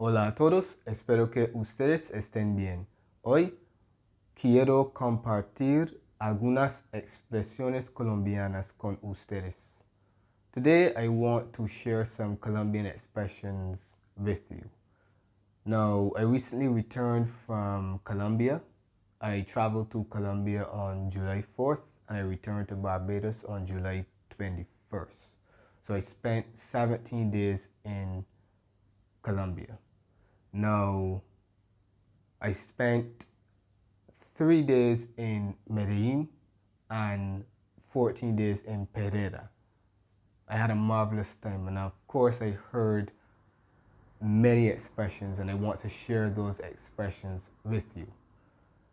Hola a todos, espero que ustedes estén bien. Hoy quiero compartir algunas expresiones colombianas con ustedes. Today I want to share some Colombian expressions with you. Now, I recently returned from Colombia. I traveled to Colombia on July 4th and I returned to Barbados on July 21st. So I spent 17 days in Colombia. Now, I spent 3 days in Medellin and 14 days in Pereira. I had a marvelous time, and of course I heard many expressions, and I want to share those expressions with you.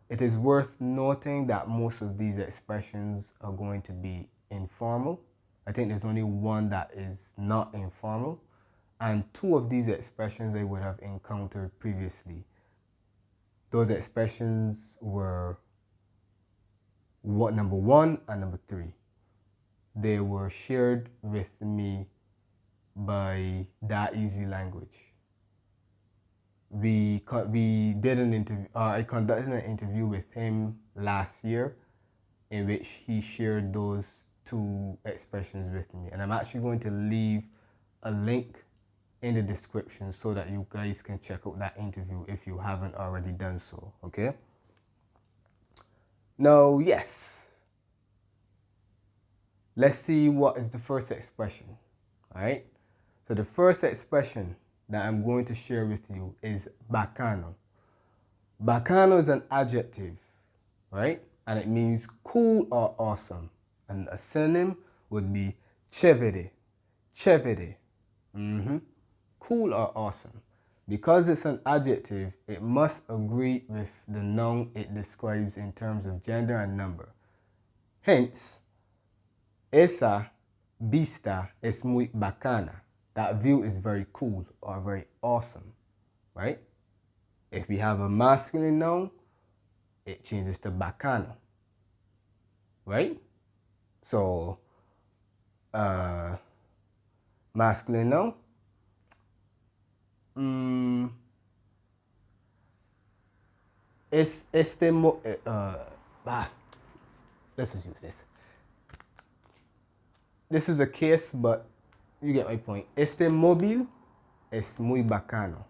It is worth noting that most of these expressions are going to be informal. I think there's only one that is not informal, and two of these expressions I would have encountered previously. Those expressions were number 1 and number 3. They were shared with me by That Easy Language. I conducted an interview with him last year in which he shared those two expressions with me. And I'm actually going to leave a link in the description so that you guys can check out that interview if you haven't already done so, okay? Now, yes, let's see what is the first expression, all right? So the first expression that I'm going to share with you is Bacano. Bacano is an adjective, right? And it means cool or awesome. And a synonym would be chévere. Chévere. Cool or awesome. Because it's an adjective, it must agree with the noun it describes in terms of gender and number. Hence, esa vista es muy bacana. That view is very cool or very awesome, right? If we have a masculine noun, it changes to bacano, right? So, masculine noun, let's just use this. This is the case, but you get my point. Este móvil es muy bacano.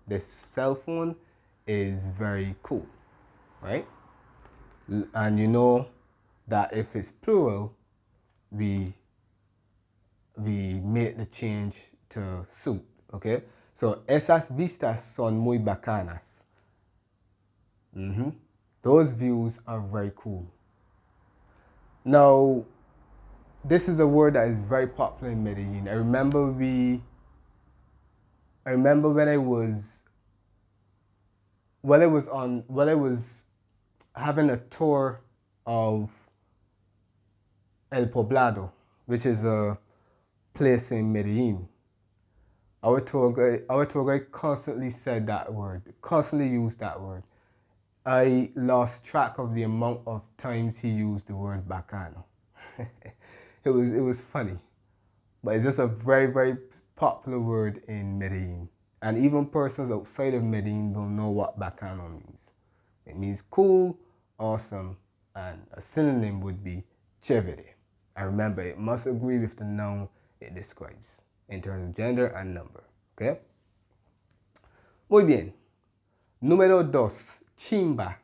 This cell phone is very cool, right? And you know that if it's plural, we make the change to suit, okay? So, esas vistas son muy bacanas. Those views are very cool. Now, this is a word that is very popular in Medellin. I remember when I was having a tour of El Poblado, which is a place in Medellin. Our tour guide constantly said that word, constantly used that word. I lost track of the amount of times he used the word bacano. It was funny, but it's just a very, very popular word in Medellin. And even persons outside of Medellin don't know what bacano means. It means cool, awesome, and a synonym would be chévere. And remember, it must agree with the noun it describes in terms of gender and number, okay? Muy bien. Número 2, chimba.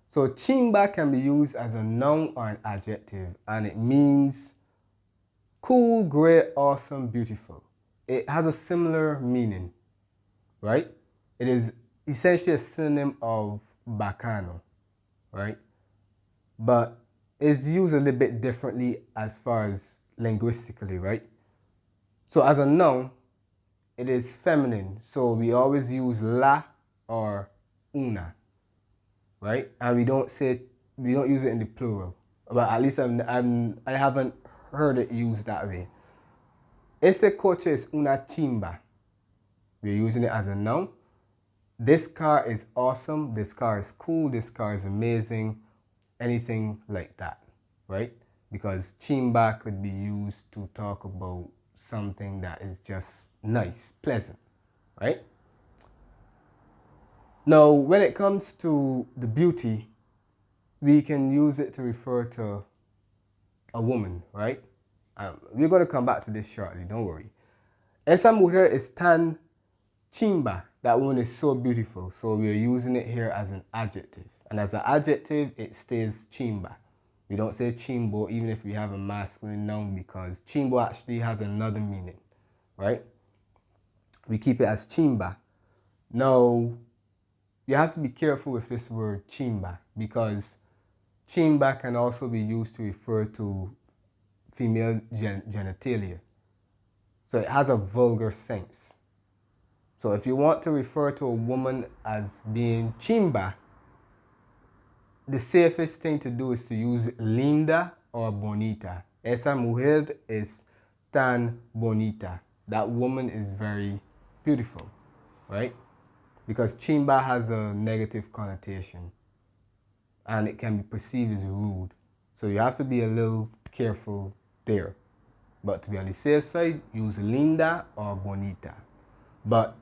So chimba can be used as a noun or an adjective, and it means cool, great, awesome, beautiful. It has a similar meaning, right? It is essentially a synonym of bacano, right? But it's used a little bit differently as far as linguistically, right? So as a noun, it is feminine. So we always use la or una, right? And we don't use it in the plural. But at least I haven't heard it used that way. Este coche es una chimba. We're using it as a noun. This car is awesome. This car is cool. This car is amazing. Anything like that, right? Because chimba could be used to talk about something that is just nice, pleasant, right? Now, when it comes to the beauty, we can use it to refer to a woman, right? We're going to come back to this shortly, don't worry. Esa mujer es tan chimba. That woman is so beautiful. So we're using it here as an adjective. And as an adjective, it stays chimba. We don't say chimbo even if we have a masculine noun, because chimbo actually has another meaning, right? We keep it as chimba. Now, you have to be careful with this word chimba, because chimba can also be used to refer to female genitalia. So it has a vulgar sense. So if you want to refer to a woman as being chimba, the safest thing to do is to use linda or bonita. Esa mujer es tan bonita. That woman is very beautiful, right? Because chimba has a negative connotation and it can be perceived as rude. So you have to be a little careful there. But to be on the safe side, use linda or bonita. But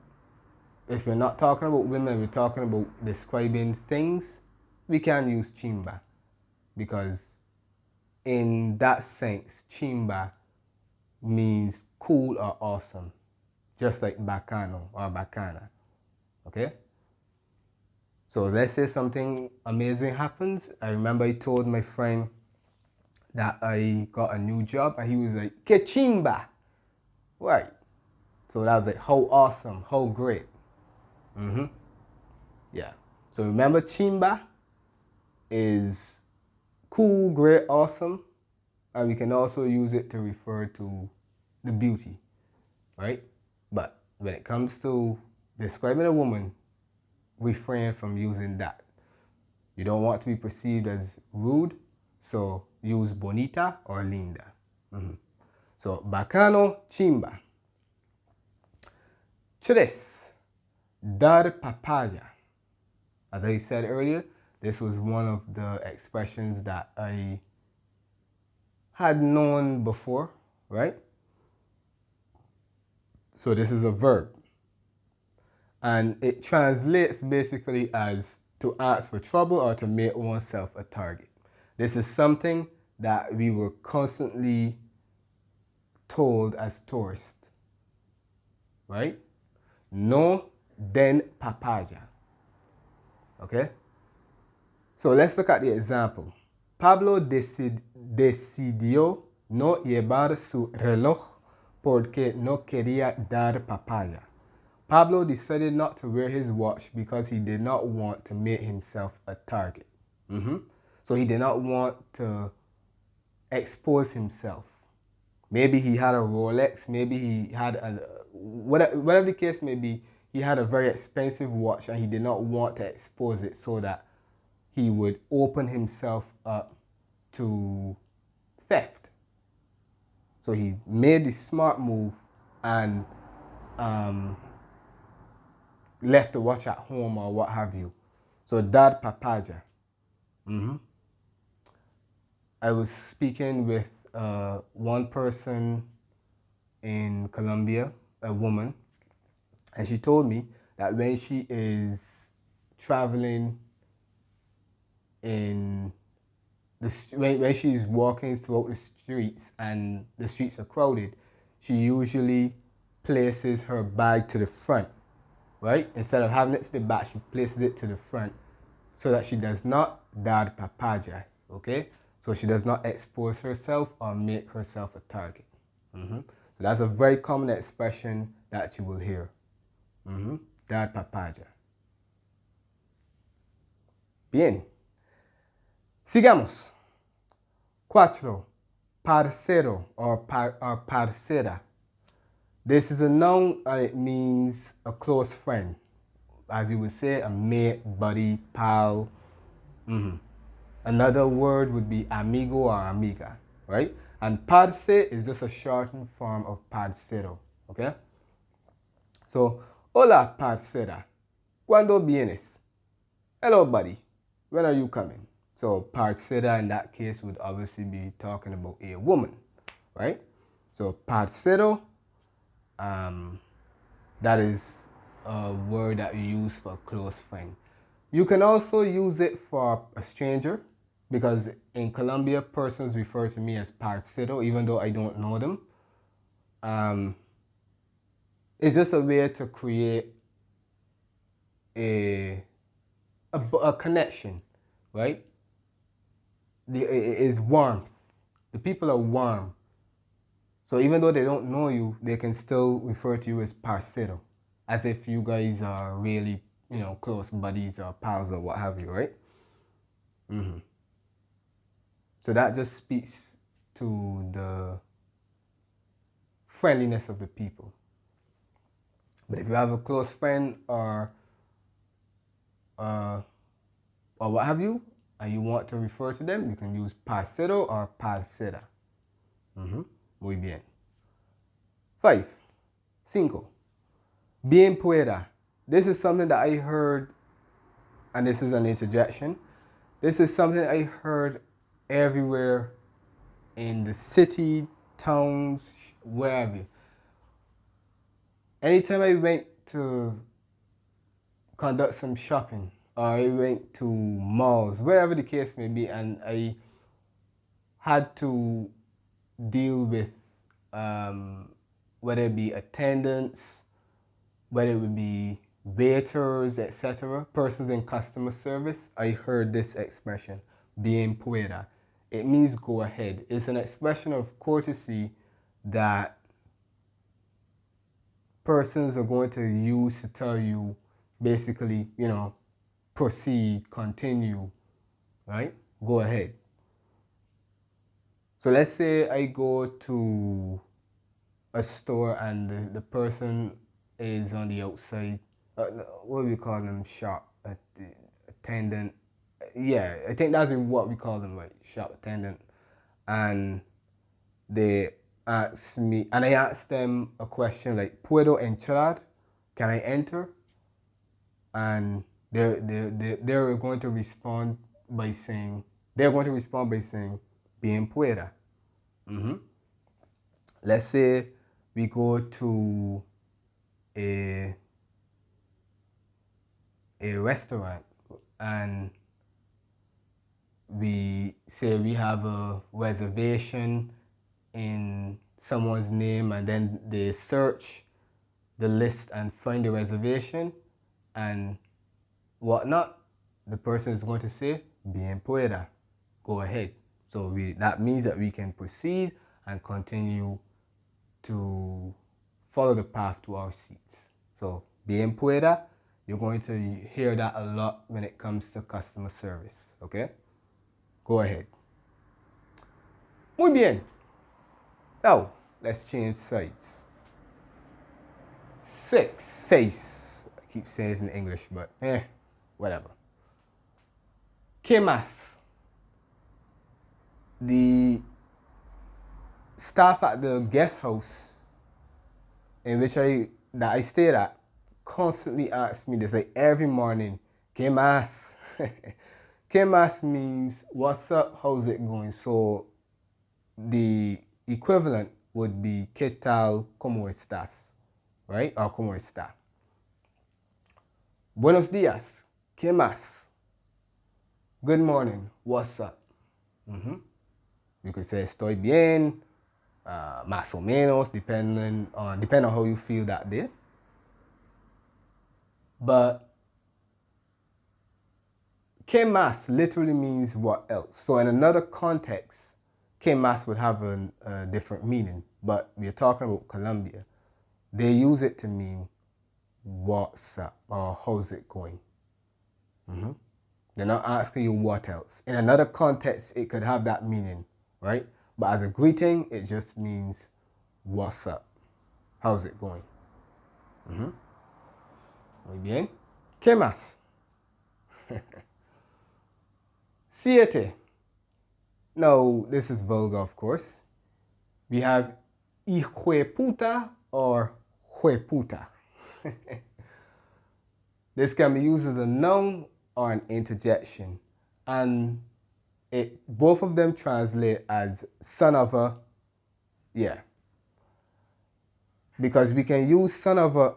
if we're not talking about women, we're talking about describing things, we can use chimba, because in that sense, chimba means cool or awesome, just like bacano or bacana, okay? So let's say something amazing happens. I remember I told my friend that I got a new job and he was like, que chimba, right? So that was like, how awesome, how great. Yeah. So remember, chimba is cool, great, awesome, and we can also use it to refer to the beauty, right? But when it comes to describing a woman, refrain from using that. You don't want to be perceived as rude, so use bonita or linda. So bacano, chimba. Tres, dar papaya. As I said earlier, this was one of the expressions that I had known before, right? So this is a verb. And it translates basically as to ask for trouble or to make oneself a target. This is something that we were constantly told as tourists, right? No den papaya, okay? So let's look at the example. Pablo decidió no llevar su reloj porque no quería dar papaya. Pablo decided not to wear his watch because he did not want to make himself a target. So he did not want to expose himself. Maybe he had a Rolex, maybe he had whatever the case may be, he had a very expensive watch and he did not want to expose it so that he would open himself up to theft. So he made the smart move and left the watch at home or what have you. So dar papaya. I was speaking with one person in Colombia, a woman, and she told me that when she is traveling in when she's walking throughout the streets and the streets are crowded, she usually places her bag to the front, right? Instead of having it to the back, she places it to the front so that she does not dar papaya, okay? So she does not expose herself or make herself a target. So that's a very common expression that you will hear. Dar papaya. Bien. Sigamos. Cuatro. Parcero or parcera. This is a noun and it means a close friend. As you would say, a mate, buddy, pal. Another word would be amigo or amiga, right? And parce is just a shortened form of parcero, okay? So, hola parcera, ¿cuándo vienes? Hello buddy, when are you coming? So parcera in that case would obviously be talking about a woman, right? So parcero, that is a word that you use for a close friend. You can also use it for a stranger, because in Colombia, persons refer to me as Parcero, even though I don't know them. It's just a way to create a connection, right? It is warmth. The people are warm. So even though they don't know you, they can still refer to you as Parcero, as if you guys are really, close buddies or pals or what have you, right? So that just speaks to the friendliness of the people. But if you have a close friend or what have you, and you want to refer to them, you can use parcero or parcera. Muy bien. 5. 5. Bien pueda. This is something that I heard, and this is an interjection. This is something I heard everywhere in the city, towns, wherever. Anytime I went to conduct some shopping, or I went to malls, wherever the case may be, and I had to deal with whether it be attendants, whether it would be waiters, etc., persons in customer service, I heard this expression, bien pueda. It means go ahead. It's an expression of courtesy that persons are going to use to tell you, basically, proceed, continue, right? Go ahead. So let's say I go to a store and the person is on the outside, what do we call them? Shop attendant. Yeah, I think that's what we call them, right? Shop attendant. And they ask me, and I ask them a question like, ¿Puedo entrar? Can I enter? And they're going to respond by saying, bien pueda. Let's say we go to a restaurant and we say we have a reservation in someone's name, and then they search the list and find the reservation and whatnot, the person is going to say, bien pueda, go ahead. So that means that we can proceed and continue to follow the path to our seats. So, bien pueda, you're going to hear that a lot when it comes to customer service, okay? Go ahead. Muy bien. Now, let's change sides. 6. I keep saying it in English, but whatever. ¿Qué más? The staff at the guest house in which I stayed at constantly asks me this, like every morning, ¿Qué más? ¿Qué más means what's up, how's it going? So the equivalent would be ¿Qué tal, cómo estás? Right? Or ¿Cómo está? Buenos días. ¿Qué más? Good morning. What's up? You could say estoy bien, más o menos, depending on how you feel that day. But ¿Qué más literally means what else? So in another context, ¿Qué más would have a different meaning. But we're talking about Colombia. They use it to mean what's up or how's it going. They're not asking you what else. In another context, it could have that meaning, right? But as a greeting, it just means what's up, how's it going. Muy bien. ¿Qué más? 7. Now, this is vulgar, of course. We have Hijueputa or Jueputa. This can be used as a noun or an interjection. And both of them translate as son of a, yeah. Because we can use son of a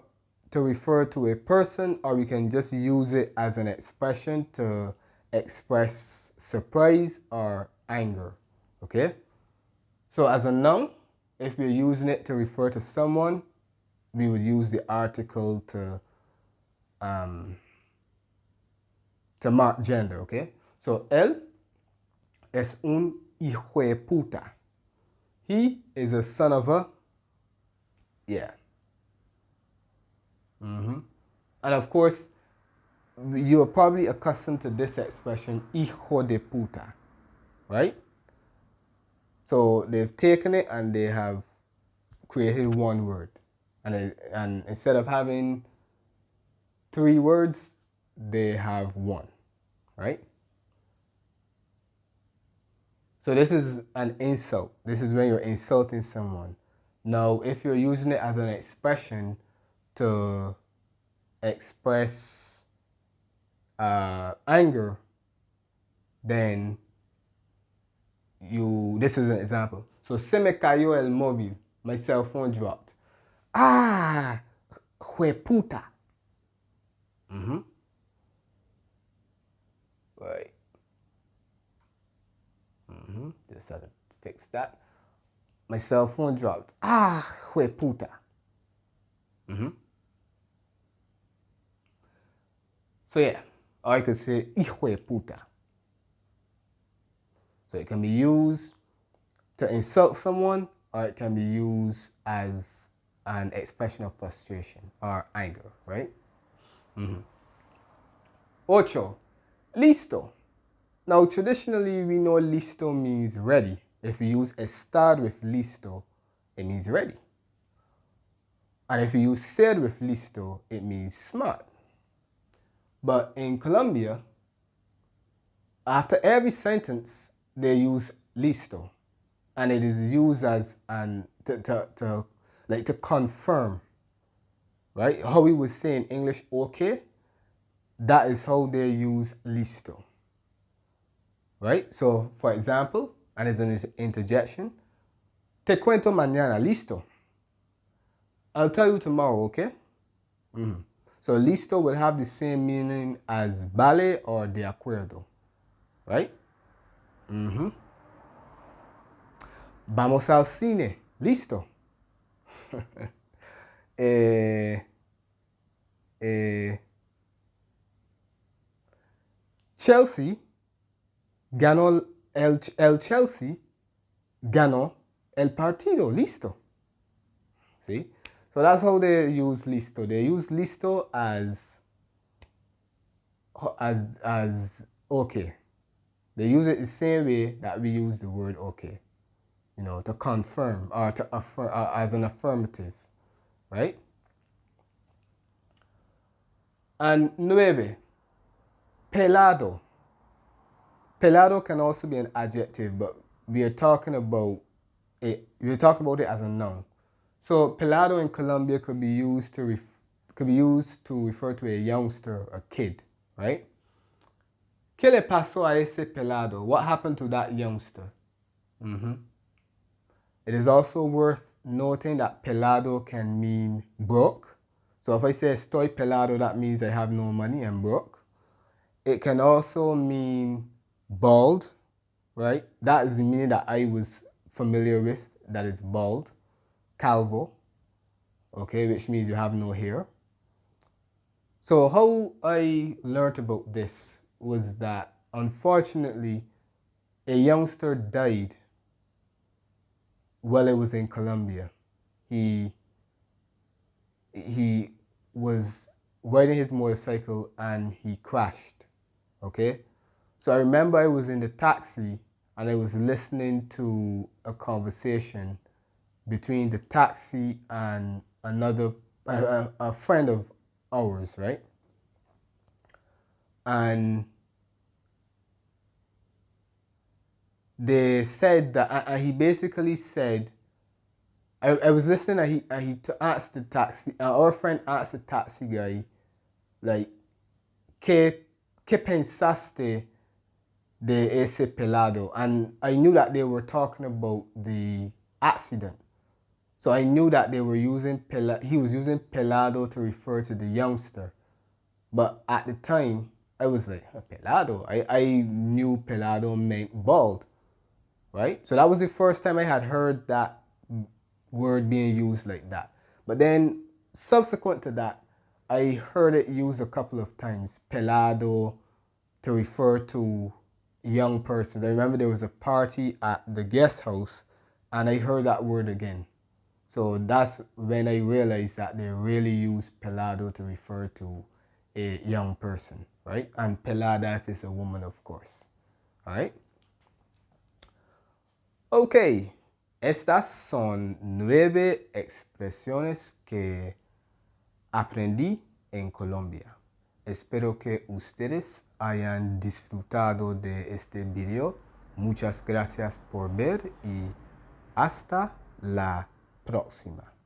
to refer to a person, or we can just use it as an expression to express surprise or anger. Okay? So as a noun, if we're using it to refer to someone, we would use the article to mark gender, okay? So él es un hijueputa. He is a son of a, yeah. And of course, you're probably accustomed to this expression, hijo de puta, right? So they've taken it and they have created one word. And instead of having 3 words, they have 1, right? So this is an insult. This is when you're insulting someone. Now, if you're using it as an expression to express anger, then this is an example. So, se me cayó el móvil. My cell phone dropped. Ah, Jueputa. Right. Just had to fix that. My cell phone dropped. Ah, Jueputa. So yeah, or I could say Hijueputa. So it can be used to insult someone, or it can be used as an expression of frustration or anger, right? Ocho, listo. Now traditionally we know listo means ready. If we use estar with listo, it means ready. And if you use ser with listo, it means smart. But in Colombia, after every sentence, they use listo. And it is used as to confirm, right? How we would say in English, okay, that is how they use listo, right? So, for example, and as an interjection, te cuento mañana, listo. I'll tell you tomorrow, okay? So, listo would have the same meaning as vale or de acuerdo, right? Vamos al cine, listo. Chelsea ganó el Chelsea ganó el partido, listo. See? So that's how they use listo. They use listo as okay. They use it the same way that we use the word okay. You know, to confirm or to affirm as an affirmative, right? And nueve, pelado. Pelado can also be an adjective, but we are talking about it. We're talking about it as a noun. So pelado in Colombia could be used to refer to a youngster, a kid, right? ¿Qué le pasó a ese pelado? What happened to that youngster? It is also worth noting that pelado can mean broke. So if I say estoy pelado, that means I have no money, I'm broke. It can also mean bald, right? That is the meaning that I was familiar with, that is bald. Calvo, okay, which means you have no hair. So how I learned about this was that, unfortunately, a youngster died while I was in Colombia. He was riding his motorcycle and he crashed, okay? So I remember I was in the taxi and I was listening to a conversation between the taxi and a friend of ours, right? And they said that, and he basically said, I was listening and he asked the taxi, our friend asked the taxi guy, like, ¿Qué pensaste de ese pelado? And I knew that they were talking about the accident. So I knew that they were using he was using pelado to refer to the youngster. But at the time, I was like, pelado? I knew pelado meant bald, right? So that was the first time I had heard that word being used like that. But then subsequent to that, I heard it used a couple of times, pelado, to refer to young persons. I remember there was a party at the guest house and I heard that word again. So that's when I realized that they really use pelado to refer to a young person, right? And pelada if it's a woman, of course. All right. Ok. Estas son 9 expresiones que aprendí en Colombia. Espero que ustedes hayan disfrutado de este video. Muchas gracias por ver y hasta la próxima.